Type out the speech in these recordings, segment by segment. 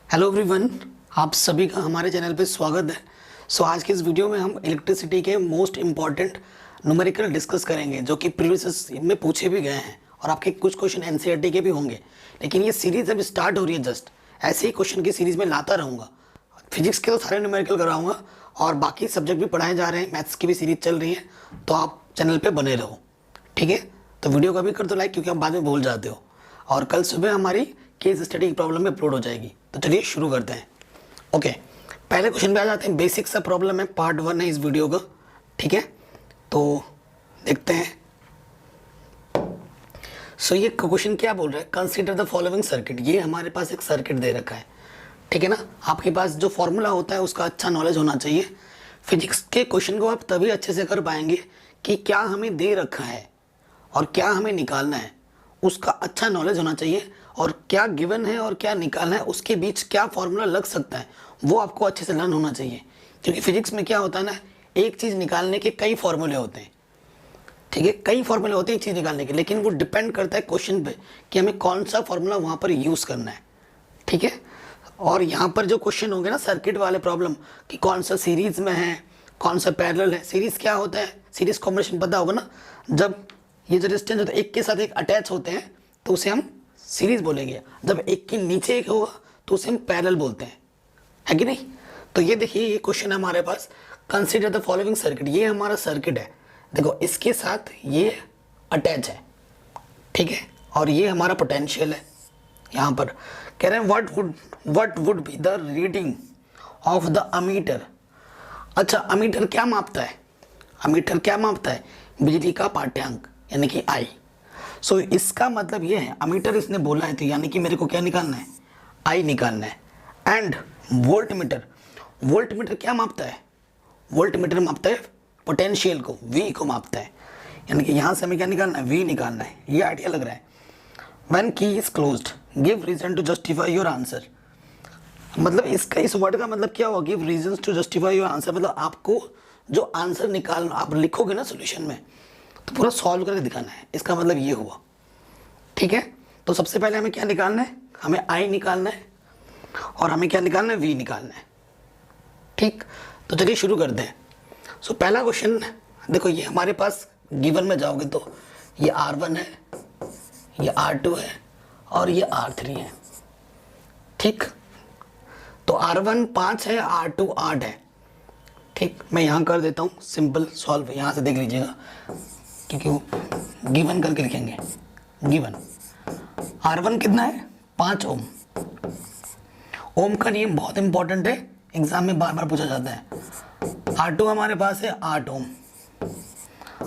Hello everyone, आप सभी का हमारे चैनल पे स्वागत है। आज की इस वीडियो में हम इलेक्ट्रिसिटी के मोस्ट इम्पॉर्टेंट न्यूमेरिकल डिस्कस करेंगे जो कि प्रीवियस में पूछे भी गए हैं और आपके कुछ क्वेश्चन एनसीईआरटी के भी होंगे। लेकिन ये सीरीज़ अभी स्टार्ट हो रही है, जस्ट ऐसे ही क्वेश्चन की सीरीज़ में लाता रहूँगा। फिजिक्स के तो सारे न्यूमेरिकल कराऊंगा और बाकी सब्जेक्ट भी पढ़ाए जा रहे हैं, मैथ्स की भी सीरीज़ चल रही है, तो आप चैनल पर बने रहो, ठीक है। तो वीडियो का भी कर दो लाइक, क्योंकि आप बाद में भूल जाते हो। और कल सुबह हमारी केस स्टडी की प्रॉब्लम में अपलोड हो जाएगी। तो चलिए शुरू करते हैं। ओके, पहले क्वेश्चन पे आ जाते हैं। बेसिक सा प्रॉब्लम है, पार्ट 1 है इस वीडियो का, ठीक है। तो देखते हैं। ये क्वेश्चन क्या बोल रहा है, कंसीडर द फॉलोइंग सर्किट। ये हमारे पास एक सर्किट दे रखा है, ठीक है ना। आपके पास जो फॉर्मूला होता है उसका अच्छा नॉलेज होना चाहिए। फिजिक्स के क्वेश्चन को आप तभी अच्छे से कर पाएंगे कि क्या हमें दे रखा है और क्या हमें निकालना है, उसका अच्छा नॉलेज होना चाहिए। और क्या गिवन है और क्या निकालना है, उसके बीच क्या फॉर्मूला लग सकता है, वो आपको अच्छे से लर्न होना चाहिए। क्योंकि फिजिक्स में क्या होता है ना, एक चीज़ निकालने के कई फॉर्मूले होते हैं, ठीक है। कई फॉर्मूले होते हैं एक चीज़ निकालने के, लेकिन वो डिपेंड करता है क्वेश्चन पे कि हमें कौन सा फॉर्मूला वहाँ पर यूज़ करना है, ठीक है। और यहाँ पर जो क्वेश्चन होंगे ना सर्किट वाले प्रॉब्लम, कि कौन सा सीरीज़ में है, कौन सा पैरेलल है। सीरीज़ क्या होता है, सीरीज़ कॉम्बिनेशन पता होगा ना। जब ये जो रेजिस्टेंस होता है एक के साथ एक अटैच होते हैं तो उसे हम सीरीज बोलेंगे। जब एक के नीचे एक होगा तो उसे हम पैरेलल बोलते हैं, है कि नहीं। तो ये देखिए, ये क्वेश्चन है हमारे पास, कंसीडर द फॉलोइंग सर्किट। ये हमारा सर्किट है, देखो इसके साथ ये अटैच है, ठीक है। और ये हमारा पोटेंशियल है। यहाँ पर कह रहे हैं what would be the reading of the ammeter. अच्छा, अमीटर क्या मापता है, अमीटर क्या मापता है, बिजली का पाठ्यांक यानी कि आई। इसका मतलब ये है, अमीटर इसने बोला है तो यानी कि मेरे को क्या निकालना है, आई निकालना है। And volt meter, volt meter क्या मापता है, वोल्ट मीटर मापता है पोटेंशियल को, वी को मापता है। यानी कि यहाँ से हमें क्या निकालना है, वी निकालना है। ये आइडिया लग रहा है। When key is closed give reason to justify your answer. मतलब इसका, इस वर्ड का मतलब क्या हुआ, give reason to justify your answer. मतलब आपको जो आंसर निकालना, आप लिखोगे ना सोल्यूशन में, तो पूरा सॉल्व करके दिखाना है। इसका मतलब ये हुआ, ठीक है। तो सबसे पहले हमें क्या निकालना है, हमें आई निकालना है और हमें क्या निकालना है, वी निकालना है, ठीक। तो चलिए शुरू करते हैं। पहला क्वेश्चन देखो, ये हमारे पास गिवन में जाओगे तो ये R1 है, ये R2 है और ये R3 है, ठीक। तो R1 5 है, R2 8 है, ठीक। मैं यहाँ कर देता हूँ सिंपल सॉल्व, यहाँ से देख लीजिएगा क्योंकि वो गिवन करके लिखेंगे। गिवन R1 कितना है, 5 ओम। ओम का नियम बहुत इंपॉर्टेंट है, एग्जाम में बार बार पूछा जाता है। R2 हमारे पास है 8 ओम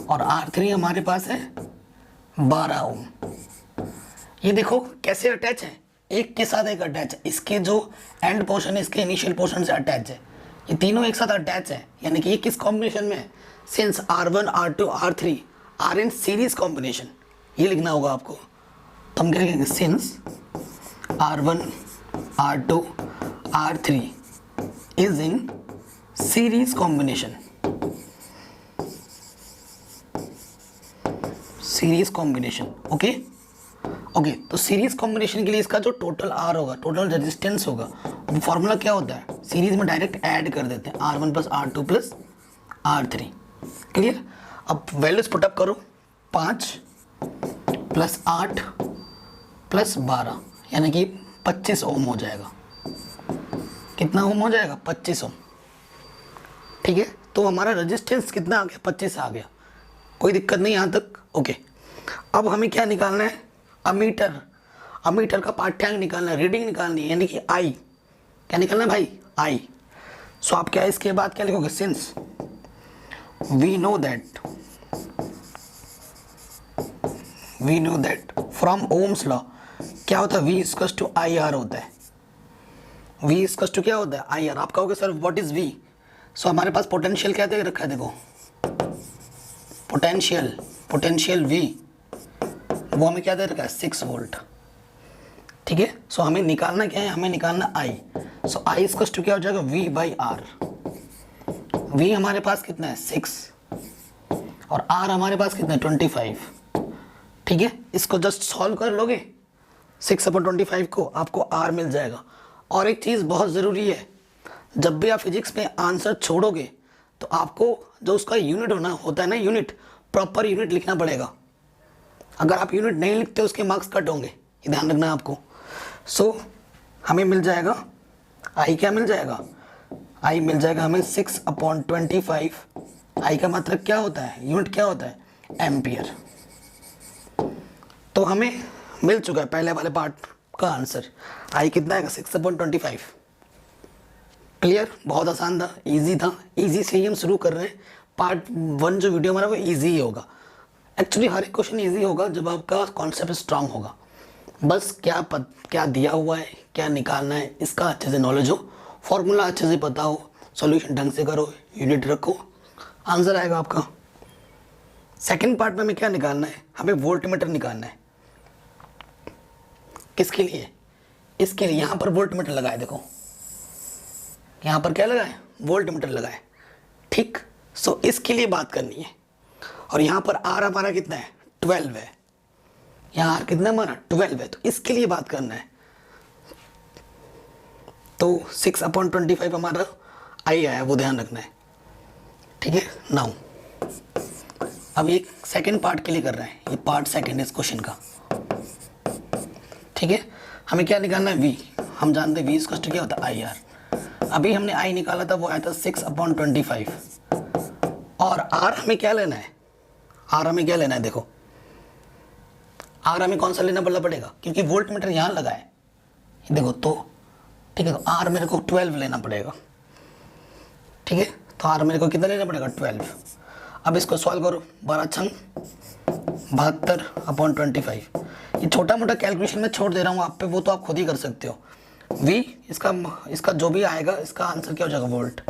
और R3 हमारे पास है 12 ओम। ये देखो कैसे अटैच है, एक के साथ एक अटैच है। इसके जो एंड पोर्शन है इसके इनिशियल पोर्शन से अटैच है, ये तीनों एक साथ अटैच है। यानी कि ये किस कॉम्बिनेशन में है, since R1 R2 R3 are in series combination, ये लिखना होगा आपको। तो हम क्या लिखेंगे, since R1 R2 R3 is in series combination, series combination, okay. तो सीरीज कॉम्बिनेशन के लिए इसका जो टोटल आर होगा, टोटल रेजिस्टेंस होगा, वो फॉर्मूला क्या होता है, सीरीज में डायरेक्ट ऐड कर देते हैं, R1 plus R2 plus R3, clear. अब वैल्यूज पुटअप करो, 5 प्लस 8 प्लस 12 यानी कि 25 ओम हो जाएगा। कितना ओम हो जाएगा, 25 ओम, ठीक है। तो हमारा रेजिस्टेंस कितना आ गया, 25 आ गया, कोई दिक्कत नहीं यहाँ तक, ओके। अब हमें क्या निकालना है, अमीटर, अमीटर का पाठ्यांक निकालना है, रीडिंग निकालनी है, यानी कि आई। क्या निकालना है भाई, आई। आप क्या इसके बाद क्या लिखोगे, since we know that from Ohm's law क्या होता है, V equals to I R होता है। V इक्वल्स टू क्या होता है, आई आर। आप कहोगे सर व्हाट इज V। हमारे पास पोटेंशियल क्या दे रखा है, देखो पोटेंशियल V, वो हमें क्या दे रखा है, 6 वोल्ट, ठीक है। हमें निकालना क्या है, हमें निकालना I। I इक्वल्स टू क्या हो जाएगा, V बाई आर। V हमारे पास कितना है, 6 और R हमारे पास कितना है, 25, ठीक है। इसको जस्ट सॉल्व कर लोगे, 6/25 को आपको R मिल जाएगा और एक चीज़ बहुत ज़रूरी है, जब भी आप फिजिक्स में आंसर छोड़ोगे तो आपको जो उसका यूनिट होता है ना, यूनिट, प्रॉपर यूनिट लिखना पड़ेगा। अगर आप यूनिट नहीं लिखते उसके मार्क्स कट होंगे, ये ध्यान रखना है आपको। सो हमें मिल जाएगा आई, क्या मिल जाएगा, आई मिल जाएगा हमें 6/25। आई का मतलब क्या होता है, यूनिट क्या होता है, एम्पियर। तो हमें मिल चुका है पहले वाले पार्ट का आंसर। आई कितना आएगा, 6/25। क्लियर, बहुत आसान था, इजी था, इजी से ही हम शुरू कर रहे हैं। पार्ट 1 जो वीडियो हमारा वो इजी ही होगा। एक्चुअली हर एक क्वेश्चन इजी होगा जब आपका कॉन्सेप्ट स्ट्रांग होगा। बस क्या दिया हुआ है, क्या निकालना है, इसका अच्छे से नॉलेज हो, फॉर्मूला अच्छे से पता हो, सॉल्यूशन ढंग से करो, यूनिट रखो, आंसर आएगा आपका। सेकंड पार्ट में हमें क्या निकालना है, हमें वोल्टमीटर निकालना है। किसके लिए, इसके लिए यहाँ पर वोल्टमीटर लगाए, देखो यहाँ पर क्या लगाए, वोल्टमीटर लगाए, ठीक। सो इसके लिए बात करनी है। और यहाँ पर आर हमारा कितना है, 12 है, यहाँ आर कितना हमारा 12 है, तो इसके लिए बात करना है। तो 6/25 हमारा आई आया, वो ध्यान रखना है, ठीक है। नाउ अब ये सेकंड पार्ट के लिए कर रहे हैं, ये पार्ट सेकंड इस क्वेश्चन का, ठीक है। हमें क्या निकालना है, वी, हम जानते हैं वी इसका क्या होता है, आई आर। अभी हमने आई निकाला था, वो आया था 6/25। और आर हमें क्या लेना है, आर हमें क्या लेना है, देखो आर हमें कौन सा लेना पड़ेगा, क्योंकि वोल्ट मीटर यहाँ लगा है, देखो तो, ठीक है। तो आर मेरे को 12 लेना पड़ेगा, ठीक है। तो आर मेरे को कितना लेना पड़ेगा, 12। अब इसको सॉल्व करो, 12 छंग 72/25। ये छोटा मोटा कैलकुलेशन में छोड़ दे रहा हूँ आप पे, वो तो आप खुद ही कर सकते हो। वी इसका जो भी आएगा, इसका आंसर क्या हो जाएगा, वोल्ट।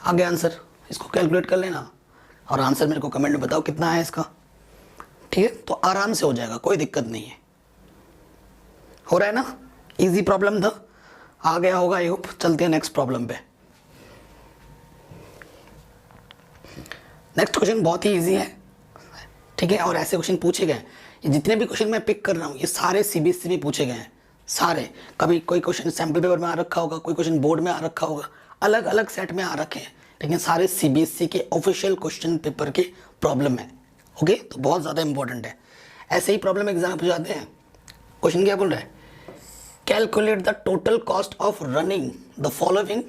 आगे आंसर, इसको कैलकुलेट कर लेना और आंसर मेरे को कमेंट में बताओ कितना है इसका, ठीक है। तो आराम से हो जाएगा, कोई दिक्कत नहीं है। हो रहा है ना, इजी प्रॉब्लम था, आ गया होगा आई होप। चलते हैं नेक्स्ट प्रॉब्लम पे। नेक्स्ट क्वेश्चन बहुत ही इजी है, ठीक है। और ऐसे क्वेश्चन पूछे गए, ये जितने भी क्वेश्चन मैं पिक कर रहा हूँ ये सारे सीबीएसई में पूछे गए हैं, सारे। कभी कोई क्वेश्चन सैम्पल पेपर में आ रखा होगा, कोई क्वेश्चन बोर्ड में आ रखा होगा, अलग अलग सेट में आ रखे हैं, लेकिन सारे सीबीएसई के ऑफिशियल क्वेश्चन पेपर के प्रॉब्लम है, ओके। तो बहुत ज़्यादा इंपॉर्टेंट है, ऐसे ही प्रॉब्लम एग्जाम पूछ जाते हैं। क्वेश्चन क्या बोल रहा है, calculate the total cost of running the following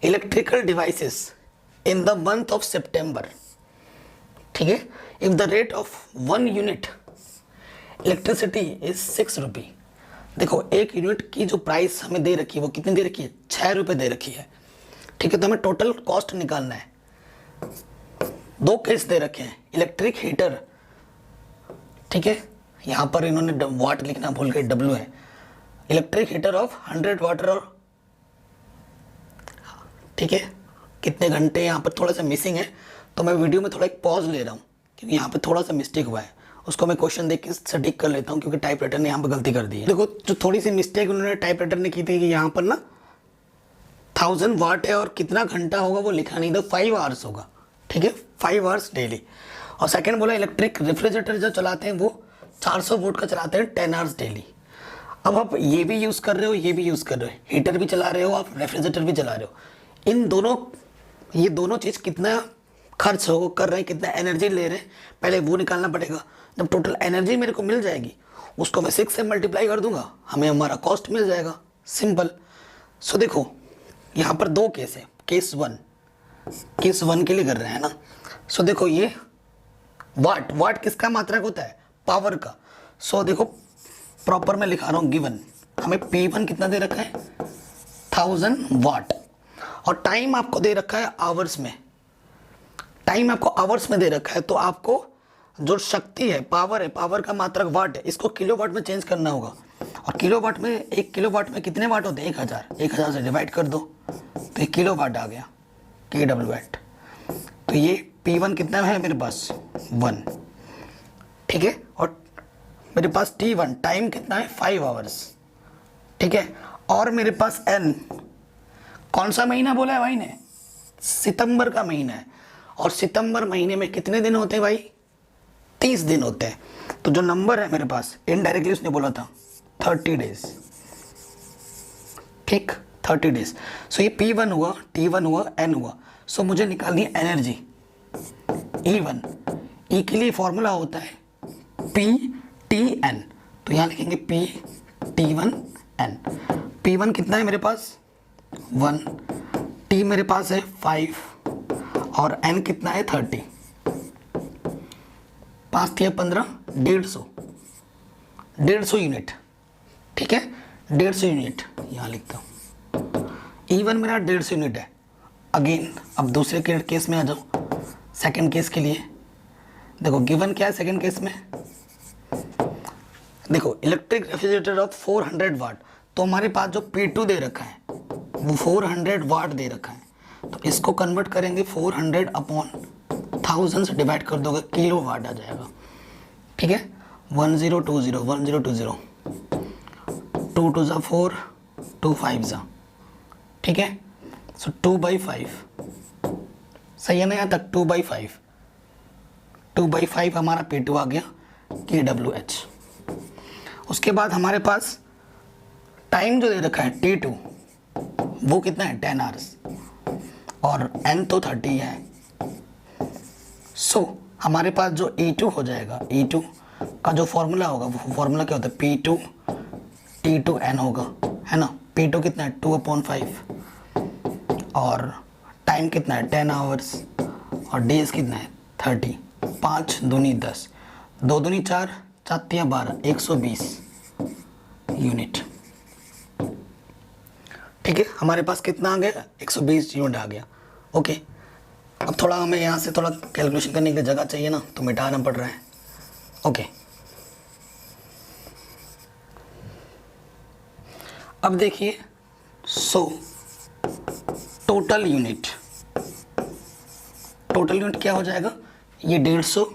electrical devices in the month of September, ठीक है। If the rate of 1 unit electricity is 6 rupee. देखो एक यूनिट की जो प्राइस हमें दे रखी है वो कितनी दे रखी है, 6 रुपये दे रखी है, ठीक है। तो हमें टोटल कॉस्ट निकालना है। 2 केस दे रखे हैं, इलेक्ट्रिक हीटर, ठीक है। यहाँ पर इन्होंने वाट लिखना भूल गए, W है। इलेक्ट्रिक हीटर ऑफ 100 वाट, और ठीक है, कितने घंटे, यहाँ पर थोड़ा सा मिसिंग है, तो मैं वीडियो में थोड़ा एक पॉज ले रहा हूँ क्योंकि यहाँ पे थोड़ा सा मिस्टेक हुआ है, उसको मैं क्वेश्चन देख के सटीक कर लेता हूँ, क्योंकि टाइप राइटर ने यहाँ पर गलती कर दी है। देखो जो थोड़ी सी मिस्टेक उन्होंने टाइप राइटर ने की थी कि यहाँ पर ना 1000 वाट है और कितना घंटा होगा वो लिखा नहीं था, 5 आवर्स होगा, ठीक है, 5 आवर्स डेली। और सेकेंड बोला इलेक्ट्रिक रेफ्रिजरेटर जो चलाते हैं वो 400 वोल्ट का चलाते हैं 10 आवर्स डेली। अब आप ये भी यूज़ कर रहे हो, ये भी यूज़ कर रहे हो, हीटर भी चला रहे हो, आप रेफ्रिजरेटर भी चला रहे हो, इन दोनों, ये दोनों चीज़ कितना खर्च हो कर रहे हैं, कितना एनर्जी ले रहे हैं, पहले वो निकालना पड़ेगा। जब टोटल एनर्जी मेरे को मिल जाएगी उसको मैं 6 से मल्टीप्लाई कर दूंगा, हमें हमारा कॉस्ट मिल जाएगा, सिंपल। सो देखो यहाँ पर 2 केस है, केस 1 के लिए कर रहे हैं ना। सो देखो ये वाट किसका मात्रक होता है, पावर का। सो देखो प्रॉपर मैं लिखा रहा हूँ, गिवन हमें P1 कितना दे रखा है, 1000 वाट, और टाइम आपको दे रखा है आवर्स में, टाइम आपको आवर्स में दे रखा है। तो आपको जो शक्ति है, पावर है, पावर का मात्रक वाट है, इसको किलोवाट में चेंज करना होगा। और किलोवाट में, 1 किलोवाट में कितने वाट होते हैं, 1000 से डिवाइड कर दो तो 1 किलोवाट आ गया, kW। तो ये P1 कितना है मेरे पास, 1, ठीक है। और मेरे पास T1 टाइम कितना है, 5 आवर्स, ठीक है। और मेरे पास N, कौन सा महीना बोला है भाई ने, सितंबर का महीना है, और सितंबर महीने में कितने दिन होते हैं भाई, 30 दिन होते हैं। तो जो नंबर है मेरे पास, इनडायरेक्टली उसने बोला था 30 डेज, ठीक, 30 डेज। सो ये P1 हुआ, T1 हुआ, N हुआ। सो मुझे निकालनी है एनर्जी E1। E के लिए फॉर्मूला होता है PTN, तो यहाँ लिखेंगे PT1N। P1 कितना है मेरे पास 1, T मेरे पास है 5 और N कितना है 30। 5 थी 15, 150 यूनिट। ठीक है, 150 यूनिट यहाँ लिखता हूँ। E1 मेरा 150 यूनिट है। अगेन अब दूसरे केस में आ जाओ, सेकंड केस के लिए। देखो गिवन क्या है सेकंड केस में, देखो इलेक्ट्रिक रेफ्रिजरेटर ऑफ 400 वाट, तो हमारे पास जो P2 दे रखा है वो 400 वाट दे रखा है। तो इसको कन्वर्ट करेंगे 400 अपॉन 1000 से डिवाइड कर दोगे, किलो वाट आ जाएगा। ठीक है, 1020 1020, 2 2 ज़ा 4, 2 5 ज़ा, ठीक है। सो 2/5 सही है ना, यहाँ तक 2/5, 2/5 हमारा P2 आ गया kWh। उसके बाद हमारे पास टाइम जो दे रखा है T2 वो कितना है 10 आवर्स और N तो 30 है। सो हमारे पास जो E2 हो जाएगा, E2 का जो फॉर्मूला होगा वो फॉर्मूला क्या होता है P2 T2N होगा, है ना। P2 कितना है 2/5 और टाइम कितना है 10 आवर्स और डेज कितना है 30। 5 दूनी 10, 2 दूनी 4, 4 तिया 12, 120 यूनिट। ठीक है, हमारे पास कितना आ गया 120 यूनिट आ गया। ओके, अब थोड़ा हमें यहाँ से थोड़ा कैलकुलेशन करने की जगह चाहिए ना, तो मिटाना पड़ रहा है। ओके, अब देखिए, सो टोटल यूनिट क्या हो जाएगा, ये 150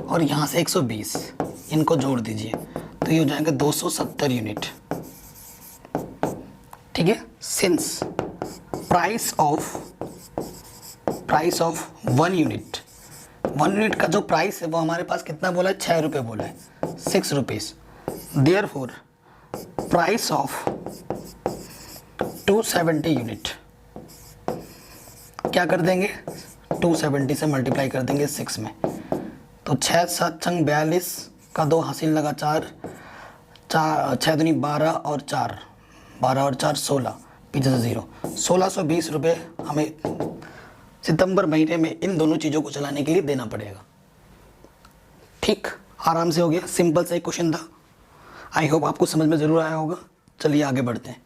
और यहाँ से 120, इनको जोड़ दीजिए तो ये हो जाएगा 270 यूनिट। ठीक है, since price of 1 unit, 1 unit का जो प्राइस है वो हमारे पास कितना बोला है 6 रुपये बोला है, 6 rupees. Therefore price of 270 unit क्या कर देंगे, 270 से मल्टीप्लाई कर देंगे 6 में, तो 6 7 छंग 42 का 2 हासिल लगा 4, 6 दूनी 12 और 4, 12 और 4 16, पीछे से 0, 1620 रुपये हमें सितंबर महीने में इन दोनों चीज़ों को चलाने के लिए देना पड़ेगा। ठीक, आराम से हो गया, सिंपल सा एक क्वेश्चन था। आई होप आपको समझ में ज़रूर आया होगा। चलिए आगे बढ़ते हैं।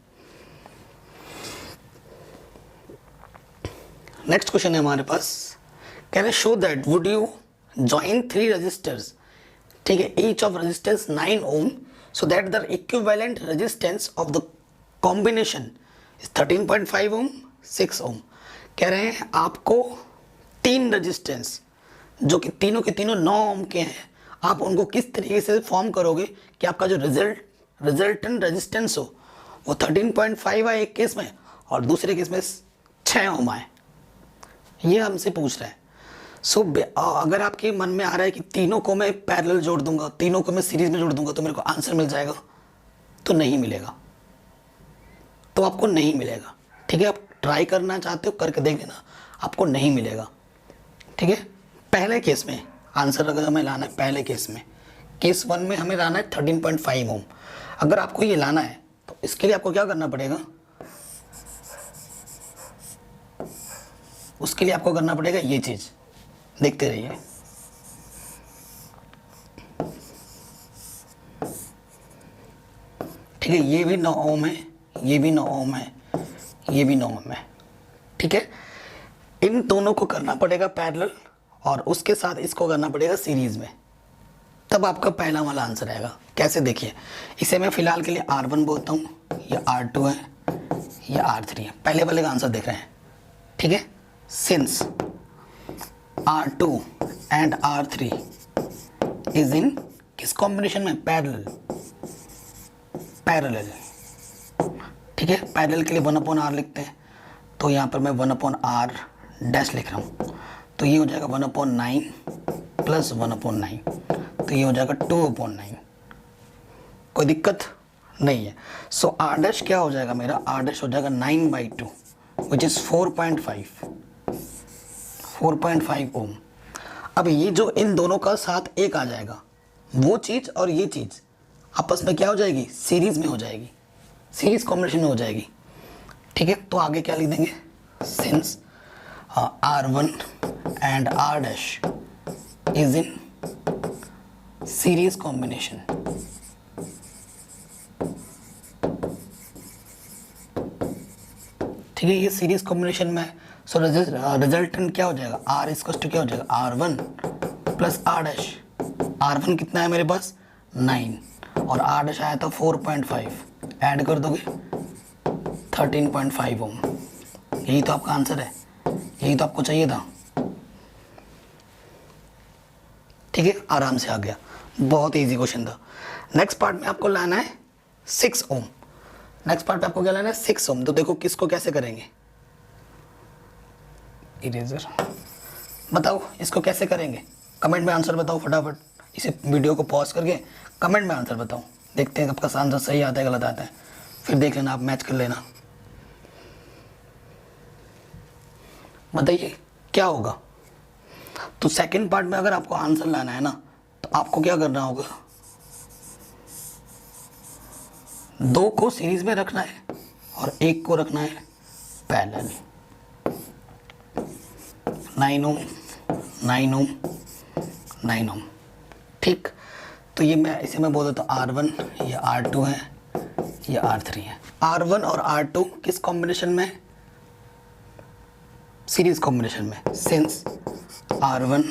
नेक्स्ट क्वेश्चन है हमारे पास, can I show that would you join 3 registers, ठीक है, each of resistance 9 ohm, so that the equivalent resistance of the combination is 13.5 ohm 6 ohm. कह रहे हैं आपको 3 रजिस्टेंस जो कि तीनों के तीनों 9 ओम के हैं, आप उनको किस तरीके से फॉर्म करोगे कि आपका जो रिजल्टेंट रेजिस्टेंस हो वो 13.5 आए एक केस में और दूसरे केस में 6 ओम आए, ये हमसे पूछ रहा है। सो अगर आपके मन में आ रहा है कि तीनों को मैं पैरेलल जोड़ दूंगा, तीनों को मैं सीरीज में जोड़ दूंगा तो मेरे को आंसर मिल जाएगा, तो नहीं मिलेगा, तो आपको नहीं मिलेगा। ठीक है, आप ट्राई करना चाहते हो करके देख लेना, आपको नहीं मिलेगा। ठीक है, पहले केस में आंसर अगर हमें लाना है, पहले केस में केस 1 में हमें लाना है 13.5 ओम। अगर आपको ये लाना है तो इसके लिए आपको क्या करना पड़ेगा, उसके लिए आपको करना पड़ेगा ये चीज़, देखते रहिए। ठीक है, ये भी 9 ओम है, ये भी 9 ओम है, ये भी 9 ओम है। ठीक है, इन दोनों को करना पड़ेगा पैरेलल और उसके साथ इसको करना पड़ेगा सीरीज में, तब आपका पहला वाला आंसर आएगा। कैसे देखिए, इसे मैं फिलहाल के लिए R1 बोलता हूँ, ये R2 है, ये R3 है। पहले वाले का आंसर देख रहे हैं। ठीक है, since R2 and R3 is इन किस कॉम्बिनेशन में, पैरेलल। ठीक है, पैरेलल के लिए 1/R लिखते हैं, तो यहाँ पर मैं 1/R डैश लिख रहा हूँ, तो ये हो जाएगा 1/9 प्लस 1/9, तो ये हो जाएगा 2/9। कोई दिक्कत नहीं है। सो आर डैश क्या हो जाएगा मेरा, आर डैश हो जाएगा 9/2 विच इज़ 4.5 ओम। अब ये जो इन दोनों का साथ एक आ जाएगा, वो चीज़ और ये चीज़ आपस में क्या हो जाएगी, सीरीज में हो जाएगी, सीरीज कॉम्बिनेशन में हो जाएगी। ठीक है, तो आगे क्या लिख देंगे, since R1 and R dash is in series combination, ठीक है, ये सीरीज कॉम्बिनेशन में। सो रिजल्टेंट क्या हो जाएगा, R इक्वल्स टू क्या हो जाएगा, R1 plus R dash. R1 कितना है मेरे पास 9 और R डैश आया था 4.5, ऐड कर दोगे 13.5 ओम। यही तो आपका आंसर है, यही तो आपको चाहिए था। ठीक है, आराम से आ गया, बहुत इजी क्वेश्चन था। नेक्स्ट पार्ट में आपको लाना है 6 ओम। नेक्स्ट पार्ट में आपको क्या लाना है 6 ओम। तो देखो किसको कैसे करेंगे, इरेजर बताओ इसको कैसे करेंगे, कमेंट में आंसर बताओ फटाफट। इसे वीडियो को पॉज करके कमेंट में आंसर बताओ, देखते हैं आपका आंसर सही आता है गलत आता है, फिर देख लेना, आप मैच कर लेना। बताइए क्या होगा। तो सेकंड पार्ट में अगर आपको आंसर लाना है ना, तो आपको क्या करना होगा, 2 को सीरीज में रखना है और 1 को रखना है पैरेलल। 9 ओम 9 ओम 9 ओम। ठीक, तो ये इसे मैं बोल देता हूँ R1, ये R2 है, ये R3 है। R1 और R2 किस कॉम्बिनेशन में, सीरीज कॉम्बिनेशन में, since R1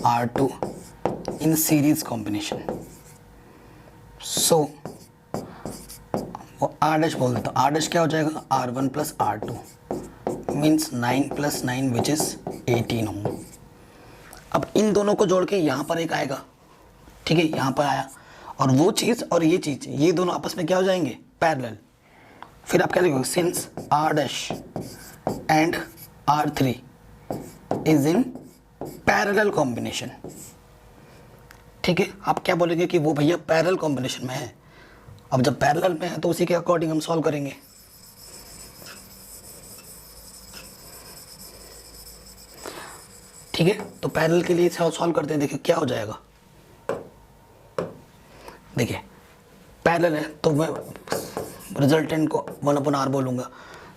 R2 in series combination. So वो R डैश बोल देता हूँ, R डैश क्या हो जाएगा, R1 plus R2 means 9 plus 9 which is 18 ओम। अब इन दोनों को जोड़ के यहाँ पर एक आएगा, ठीक है, यहाँ पर आया, और वो चीज़ और ये चीज़, ये दोनों आपस में क्या हो जाएंगे, पैरेलल। फिर आप क्या लिखोगे, since R dash and R3 is in parallel combination. ठीक है, आप क्या बोलेंगे कि वो भैया पैरेलल कॉम्बिनेशन में है। अब जब पैरेलल में है तो उसी के अकॉर्डिंग हम सॉल्व करेंगे। ठीक है, तो पैरेलल के लिए सॉल्व करते हैं, देखिए क्या हो जाएगा। देखिए पैरेलल है तो मैं रिजल्टेंट को 1/r बोलूँगा।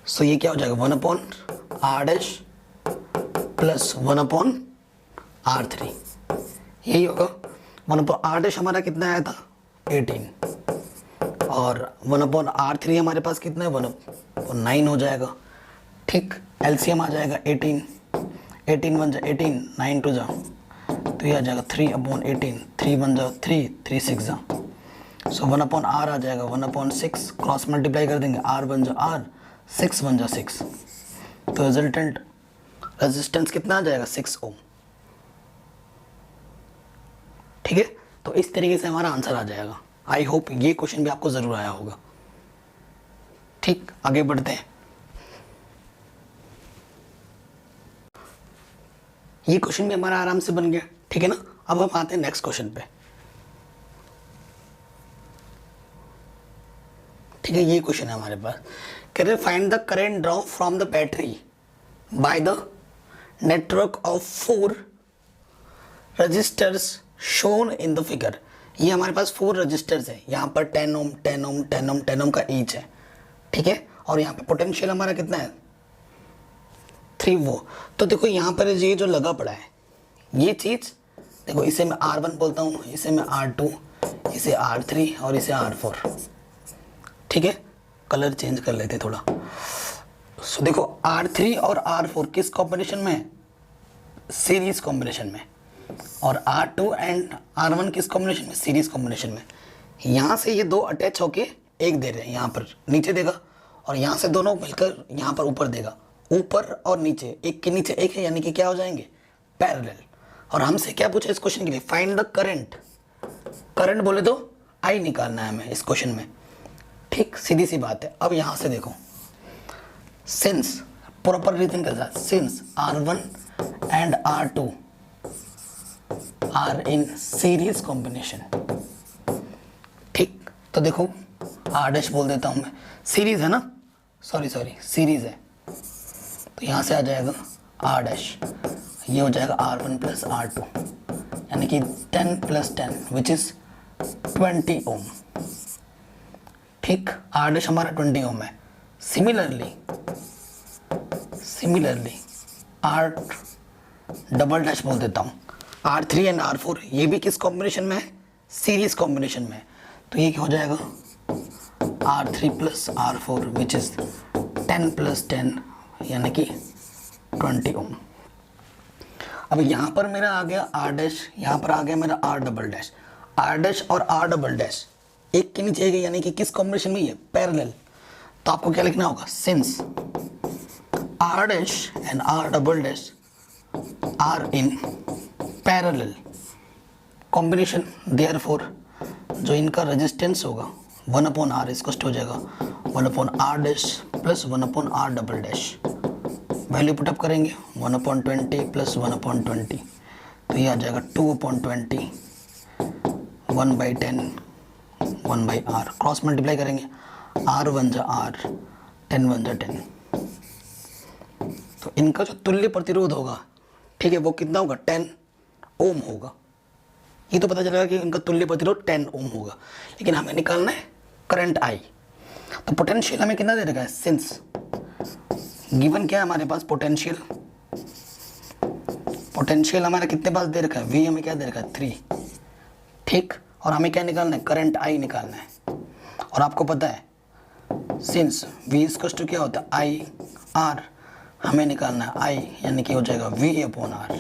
सो ये क्या हो जाएगा, 1/r डैश प्लस 1/r3, यही होगा। 1/r डैश हमारा कितना आया था 18 और 1/r3 हमारे पास कितना है 1/9 हो जाएगा। ठीक, एलसीएम आ जाएगा 18 1 जा 18, 9 2 जा, तो ये आ जाएगा 3/18, 3 1 जा 3, 3 6 जा। सो 1/r आ जाएगा 1/6, क्रॉस मल्टीप्लाई कर देंगे, r 1 जा r, 6 1 जा 6, तो रिजल्टेंट रेजिस्टेंस कितना आ जाएगा 6 ओम। ठीक है, तो इस तरीके से हमारा आंसर आ जाएगा। आई होप ये क्वेश्चन भी आपको ज़रूर आया होगा। ठीक, आगे बढ़ते हैं। ये क्वेश्चन भी हमारा आराम से बन गया, ठीक है ना। अब हम आते हैं नेक्स्ट क्वेश्चन पे। ठीक है, ये क्वेश्चन है हमारे पास, कह रहे find the current draw from the battery by the network of 4 registers shown in the figure. ये हमारे पास 4 रजिस्टर्स है, यहाँ पर 10 ओम 10 ओम 10 ओम 10 ओम का ईच है, ठीक है, और यहाँ पे पोटेंशियल हमारा कितना है 3 वो। तो देखो यहाँ पर ये जो लगा पड़ा है ये चीज़, देखो इसे मैं R1 बोलता हूँ, इसे मैं R2, इसे R3 और इसे R4। ठीक है, कलर चेंज कर लेते थोड़ा। सो देखो R3 और R4 किस कॉम्बिनेशन में है, सीरीज कॉम्बिनेशन में, और R2 एंड R1 किस कॉम्बिनेशन में, सीरीज कॉम्बिनेशन में। यहाँ से ये 2 अटैच होके एक दे रहे हैं, यहाँ पर नीचे देगा, और यहाँ से दोनों मिलकर यहाँ पर ऊपर देगा, ऊपर और नीचे, एक के नीचे एक है, यानी कि क्या हो जाएंगे पैरेलल। और हमसे क्या पूछा इस क्वेश्चन के लिए, फाइंड द करंट। करंट बोले तो आई निकालना है हमें इस क्वेश्चन में। ठीक, सीधी सी बात है। अब यहाँ से देखो, सिंस प्रॉपर रीजन के साथ, since R1 and R2 are in series combination. ठीक, तो देखो आर डैश बोल देता हूँ मैं, सीरीज है ना, सॉरी सीरीज है, तो यहाँ से आ जाएगा आर डैश, ये हो जाएगा R1 प्लस R2, यानी कि 10 प्लस 10 विच इज 20 ओम। ठीक, आर डैश हमारा 20 ओम है। सिमिलरली आर डबल डैश बोल देता हूँ, R3 एंड R4, ये भी किस कॉम्बिनेशन में है, सीरीज कॉम्बिनेशन में है, तो ये क्या हो जाएगा R3 plus R4 which is 10 plus 10 यानी कि 20 ओम। अब यहाँ पर मेरा आ गया R डैश, यहाँ पर आ गया मेरा R double dash. R dash और R डबल डैश एक के नीचे एक, यानी कि किस कॉम्बिनेशन में, ये पैरेलल। तो आपको क्या लिखना होगा, since R dash and R double dash are in parallel combination, therefore जो इनका रेजिस्टेंस होगा 1/r इसको हो जाएगा 1/r dash plus 1/r double dash. Value put up करेंगे 1/20 प्लस 1/20, तो ये आ जाएगा 2/20, 1/10, 1/r। क्रॉस मल्टीप्लाई करेंगे, r 1 जा r, 10 1 जा 10। तो इनका जो तुल्य प्रतिरोध होगा, ठीक है, वो कितना होगा, 10 ओम होगा। ये तो पता चलेगा कि इनका तुल्य प्रतिरोध 10 ओम होगा, लेकिन हमें निकालना है करंट I। तो पोटेंशियल हमें कितना दे रखा है, सिंस गिवन क्या है हमारे पास, पोटेंशियल हमारा कितने पास दे रखा है, V हमें क्या दे रखा है, 3। ठीक, और हमें क्या निकालना है, करंट I निकालना है। और आपको पता है सिंस V इक्वल टू क्या होता है, I R, हमें निकालना है I, यानी कि हो जाएगा V/R।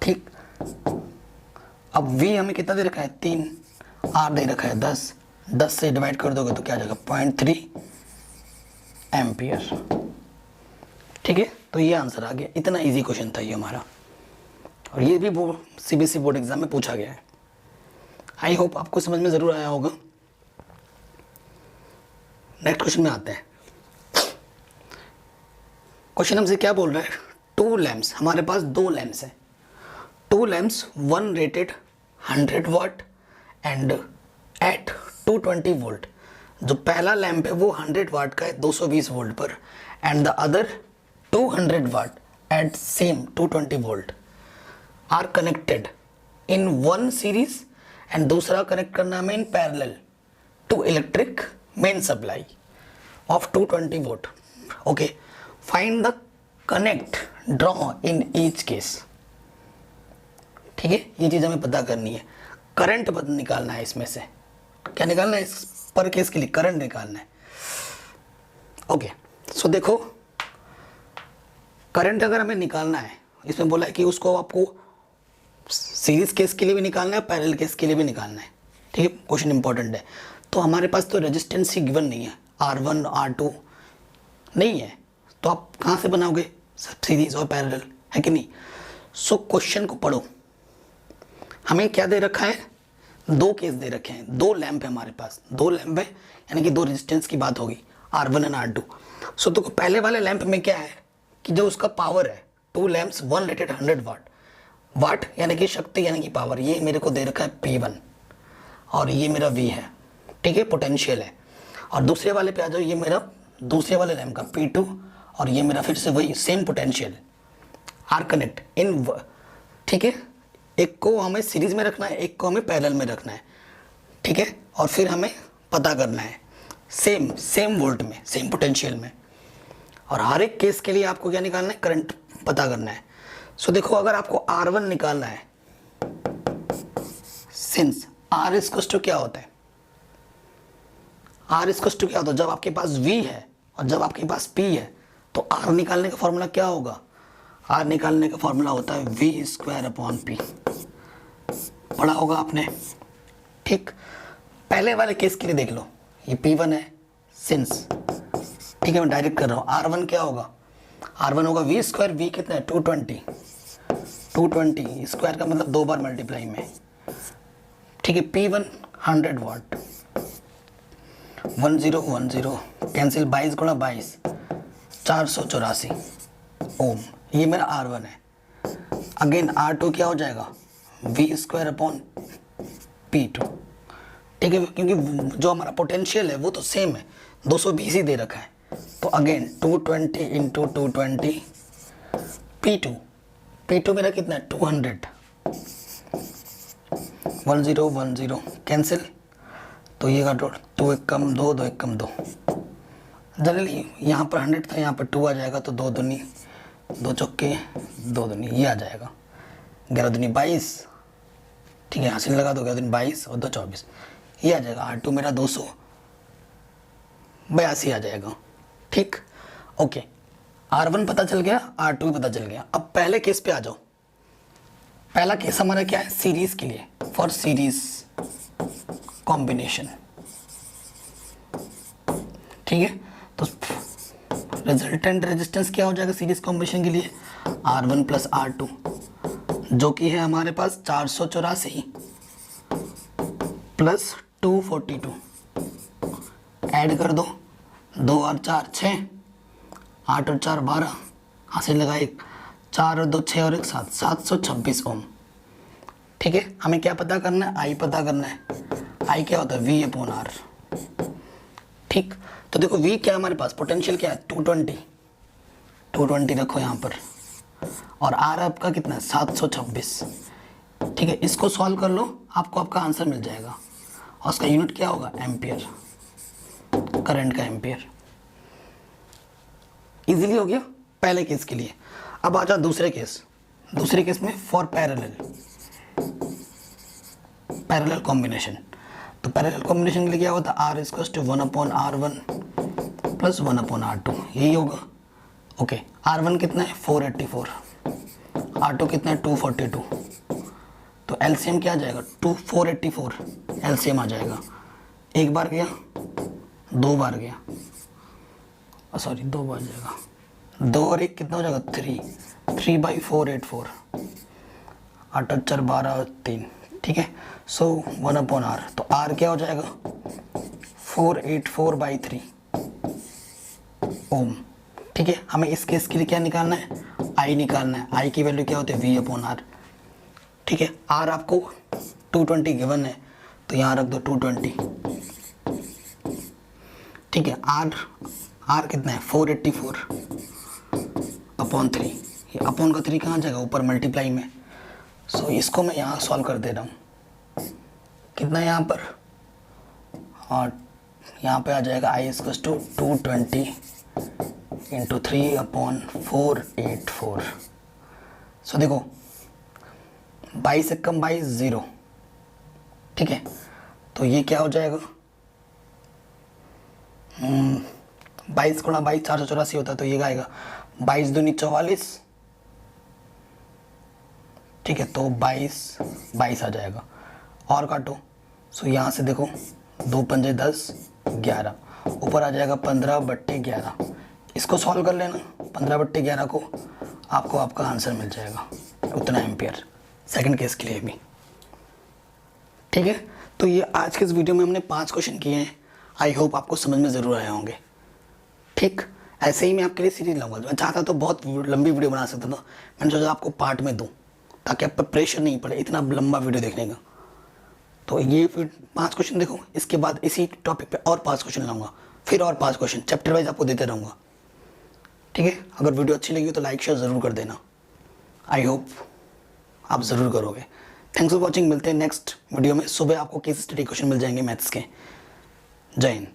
ठीक, अब V हमें कितना दे रखा है, 3, R दे रखा है 10, 10 से डिवाइड कर दोगे तो क्या आ जाएगा 0.3 एम्पियर। ठीक है, तो ये आंसर आ गया। इतना इजी क्वेश्चन था ये हमारा, और ये भी वो CBSE बोर्ड एग्जाम में पूछा गया है। आई होप आपको समझ में ज़रूर आया होगा। नेक्स्ट क्वेश्चन में आते हैं। क्वेश्चन हमसे क्या बोल रहा है, 2 लैम्प्स, हमारे पास 2 लैम्प्स हैं। 2 lamps, 1 rated 100 watt and at 220 volt. जो पहला लैम्प है वो 100 वाट का है 220 वोल्ट पर, and the other 200 watt at same 220 volt are connected in one series, and दूसरा कनेक्ट करना हमें in parallel to electric main supply of 220 volt. Okay, find the connect draw in each case. ठीक है, ये चीज़ हमें पता करनी है। करंट निकालना है, इसमें से क्या निकालना है, इस पर केस के लिए करंट निकालना है। ओके, सो देखो, करंट अगर हमें निकालना है, इसमें बोला है कि उसको आपको सीरीज केस के लिए भी निकालना है, पैरेलल केस के लिए भी निकालना है। ठीक है, क्वेश्चन इंपॉर्टेंट है। तो हमारे पास तो रेजिस्टेंस ही गिवन नहीं है, R1 R2 नहीं है, तो आप कहाँ से बनाओगे, सीरीज और पैरेलल, है कि नहीं। सो क्वेश्चन को पढ़ो, हमें क्या दे रखा है, 2 केस दे रखे हैं, 2 लैंप है हमारे पास, 2 लैंप है, यानी कि 2 रेजिस्टेंस की बात होगी, R1 एंड R2। सो तो पहले वाले लैंप में क्या है कि जो उसका पावर है, 2 लैंप्स 1 रेटेड 100 वाट, वाट यानी कि शक्ति यानी कि पावर, ये मेरे को दे रखा है P1 और ये मेरा V है। ठीक है, पोटेंशियल है। और दूसरे वाले पे आ जाओ, ये मेरा दूसरे वाले लैंप का P2 और ये मेरा फिर से वही same potential are connect in. ठीक है, एक को हमें सीरीज में रखना है, एक को हमें पैरेलल में रखना है। ठीक है, और फिर हमें पता करना है सेम वोल्ट में, सेम पोटेंशियल में, और हर एक केस के लिए आपको क्या निकालना है, करंट पता करना है। सो देखो, अगर आपको R1 निकालना है, सिंस R इक्वल टू क्या होता है, R इक्वल टू क्या होता है, जब आपके पास V है और जब आपके पास P है, तो R निकालने का फॉर्मूला क्या होगा, R निकालने का फॉर्मूला होता है V²/P। पढ़ा होगा आपने। ठीक, पहले वाले केस के लिए देख लो, ये P1 है सिंस। ठीक है, मैं डायरेक्ट कर रहा हूँ, R1 क्या होगा, R1 होगा V², V कितना है 220, 220 स्क्वायर का मतलब 2 बार मल्टीप्लाई में। ठीक है, P1 100 वाट, 1010 कैंसिल, 22 गुणा 22 484 ओम, ये मेरा R1 है। अगेन R2 क्या हो जाएगा, V²/P2, ठीक है, क्योंकि जो हमारा पोटेंशियल है वो तो सेम है, 220 ही दे रखा है। तो अगेन 220 इंटू 220 P2 मेरा कितना है 200, 1010 कैंसिल, तो ये का 2 एक कम 2, 2 एक कम 2। जनरली यहाँ पर 100 था, यहाँ पर 2 आ जाएगा, तो 2 दूनी 2 चौके 2 दूनी ये आ जाएगा, 11 दूनी 22, ठीक है, हासिल लगा दो, 11 दूनी 22 और 2 24, ये आ जाएगा। R2 मेरा 282 आ जाएगा, ठीक, ओके। R1 पता चल गया, R2 भी पता चल गया। अब पहले केस पे आ जाओ। पहला केस हमारा क्या है, सीरीज के लिए, फॉर सीरीज कॉम्बिनेशन, ठीक है। तो रिजल्टेंट रेजिस्टेंस क्या हो जाएगा सीरीज कॉम्बिनेशन के लिए, R1 प्लस R2, जो कि है हमारे पास 484 प्लस 242, ऐड कर दो, 2 और 4 6, 8 और 4 12, हासिल लगा 1, 4 और 2 6 और 1 7, 726 ओम, ठीक है। हमें क्या पता करना है, आई पता करना है। आई क्या होता है, V अपॉन R, ठीक। तो देखो V क्या है हमारे पास, पोटेंशियल क्या है 220 रखो यहाँ पर, और R आपका कितना है 726, ठीक है। इसको सॉल्व कर लो, आपको आपका आंसर मिल जाएगा, और उसका यूनिट क्या होगा, एम्पियर, करंट का एम्पियर। इजीली हो गया पहले केस के लिए। अब आ जाओ दूसरे केस में फॉर पैरेलल कॉम्बिनेशन। तो पैरेलल कॉम्बिनेशन के लिए क्या होता है, R is to 1 upon R1 plus 1 upon R2, यही होगा, ओके। R1 कितना है 484, R2 कितना है 242, तो एलसीएम क्या आ जाएगा 484, एलसीएम आ जाएगा, एक बार गया, 2 बार गया, सॉरी 2 बार जाएगा, 2 और 1 कितना हो जाएगा 3/484, 8 और 4 12 और 3, ठीक है। सो 1 अपॉन R, तो R क्या हो जाएगा 484/3 ओम, ठीक है। हमें इस केस के लिए क्या निकालना है, I निकालना है। I की वैल्यू क्या होती है V अपॉन R, ठीक है। R आपको 220 गिवन है, तो यहाँ रख दो 220, ठीक है। R कितना है 484 अपॉन 3, ये अपॉन का 3 कहाँ जाएगा, ऊपर मल्टीप्लाई में। सो इसको मैं यहाँ सॉल्व कर दे रहा हूँ, कितना है यहाँ पर, और यहाँ पे आ जाएगा I is to 220 into 3 upon 484। So देखो 22 से कम 22 0, ठीक है। तो ये क्या हो जाएगा, 22 गुणा 22 484 होता है, तो ये आएगा 22 दूनी 44, ठीक है। तो 22 आ जाएगा, और काटो। सो यहाँ से देखो 2 पंजे 10 11, ऊपर आ जाएगा 15/11, इसको सॉल्व कर लेना, 15/11 को आपको आपका आंसर मिल जाएगा, उतना एम्पियर, सेकंड केस के लिए भी, ठीक है। तो ये आज के इस वीडियो में हमने 5 क्वेश्चन किए हैं, आई होप आपको समझ में ज़रूर आए होंगे, ठीक। ऐसे ही मैं आपके लिए सीरीज लाऊंगा, मैं चाहता तो बहुत लंबी वीडियो बना सकता था, मैंने सोचा आपको पार्ट में दूं ताकि आप पर प्रेशर नहीं पड़े इतना लंबा वीडियो देखने का। तो ये फिर 5 क्वेश्चन देखो, इसके बाद इसी टॉपिक पे और 5 क्वेश्चन लाऊंगा, फिर और 5 क्वेश्चन चैप्टर वाइज आपको देते रहूँगा, ठीक है। अगर वीडियो अच्छी लगी तो लाइक शेयर ज़रूर कर देना, आई होप आप ज़रूर करोगे। थैंक्स फॉर वॉचिंग, मिलते हैं नेक्स्ट वीडियो में। सुबह आपको केस स्टडी क्वेश्चन मिल जाएंगे मैथ्स के। जय हिंद।